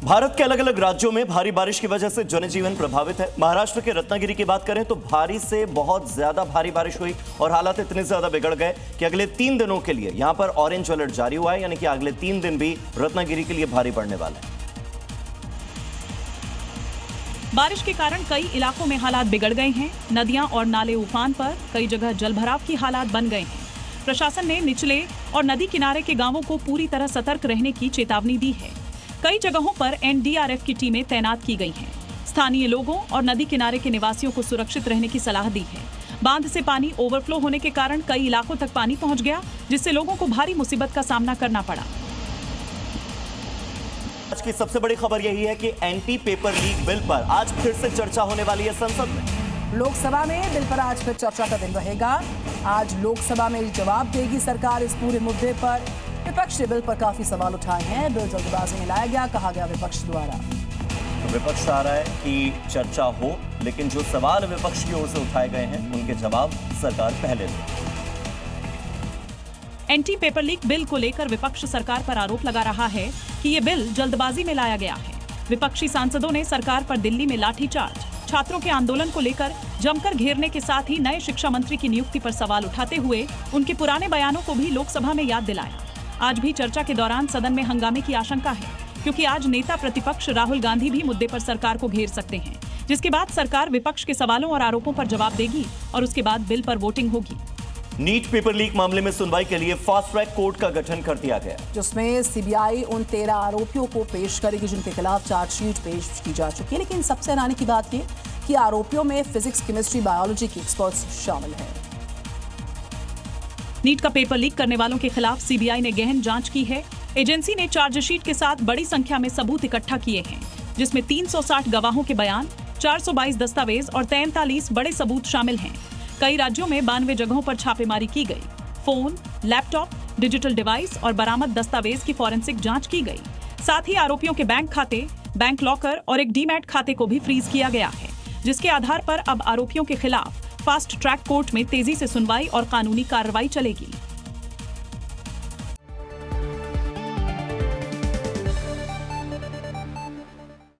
भारत के अलग अलग राज्यों में भारी बारिश की वजह से जनजीवन प्रभावित है। महाराष्ट्र के रत्नागिरी की बात करें तो भारी से बहुत ज्यादा भारी बारिश हुई और हालात इतने ज्यादा बिगड़ गए कि अगले 3 दिनों के लिए यहां पर ऑरेंज अलर्ट जारी हुआ है, यानी कि अगले 3 दिन भी रत्नागिरी के लिए भारी पड़ने वाले हैं। बारिश के कारण कई इलाकों में हालात बिगड़ गए हैं। नदियां और नाले उफान पर, कई जगह जलभराव की हालात बन गए हैं। प्रशासन ने निचले और नदी किनारे के गांवों को पूरी तरह सतर्क रहने की चेतावनी दी है। कई जगहों पर एनडीआरएफ की टीमें तैनात की गई हैं। स्थानीय लोगों और नदी किनारे के निवासियों को सुरक्षित रहने की सलाह दी है। बांध से पानी ओवरफ्लो होने के कारण कई इलाकों तक पानी पहुंच गया, जिससे लोगों को भारी मुसीबत का सामना करना पड़ा। आज की सबसे बड़ी खबर यही है कि एंटी पेपर लीक बिल पर आज फिर से चर्चा होने वाली है संसद में। लोकसभा में बिल पर आज फिर चर्चा का दिन रहेगा। आज लोकसभा में जवाब देगी सरकार इस पूरे मुद्दे पर। विपक्ष ने बिल पर काफी सवाल उठाए हैं। बिल जल्दबाजी में लाया गया, कहा गया विपक्ष द्वारा। तो विपक्ष चाह रहा है कि चर्चा हो, लेकिन जो सवाल विपक्ष की ओर से उठाए गए हैं उनके जवाब सरकार पहले दे। एंटी पेपर लीक बिल को लेकर विपक्ष सरकार पर आरोप लगा रहा है कि ये बिल जल्दबाजी में लाया गया है। विपक्षी सांसदों ने सरकार पर दिल्ली में लाठीचार्ज, छात्रों के आंदोलन को लेकर जमकर घेरने के साथ ही नए शिक्षा मंत्री की नियुक्ति पर सवाल उठाते हुए उनके पुराने बयानों को भी लोकसभा में याद दिलाया। आज भी चर्चा के दौरान सदन में हंगामे की आशंका है, क्योंकि आज नेता प्रतिपक्ष राहुल गांधी भी मुद्दे पर सरकार को घेर सकते हैं, जिसके बाद सरकार विपक्ष के सवालों और आरोपों पर जवाब देगी और उसके बाद बिल पर वोटिंग होगी। नीट पेपर लीक मामले में सुनवाई के लिए फास्ट ट्रैक कोर्ट का गठन कर दिया गया, जिसमें सीबीआई उन 13 आरोपियों को पेश करेगी जिनके खिलाफ चार्जशीट पेश की जा चुकी है। लेकिन सबसे हैरानी की बात यह कि आरोपियों में फिजिक्स, केमिस्ट्री, बायोलॉजी के एक्सपर्ट्स शामिल हैं। नीट का पेपर लीक करने वालों के खिलाफ सीबीआई ने गहन जांच की है। एजेंसी ने चार्जशीट के साथ बड़ी संख्या में सबूत इकट्ठा किए हैं, जिसमें 360 गवाहों के बयान, 422 दस्तावेज और 43 बड़े सबूत शामिल हैं। कई राज्यों में 92 जगहों पर छापेमारी की गई। फोन, लैपटॉप, डिजिटल डिवाइस और बरामद दस्तावेज की फॉरेंसिक जांच की गई। साथ ही आरोपियों के बैंक खाते, बैंक लॉकर और एक डीमैट खाते को भी फ्रीज किया गया है, जिसके आधार पर अब आरोपियों के खिलाफ फास्ट ट्रैक कोर्ट में तेजी से सुनवाई और कानूनी कार्रवाई चलेगी।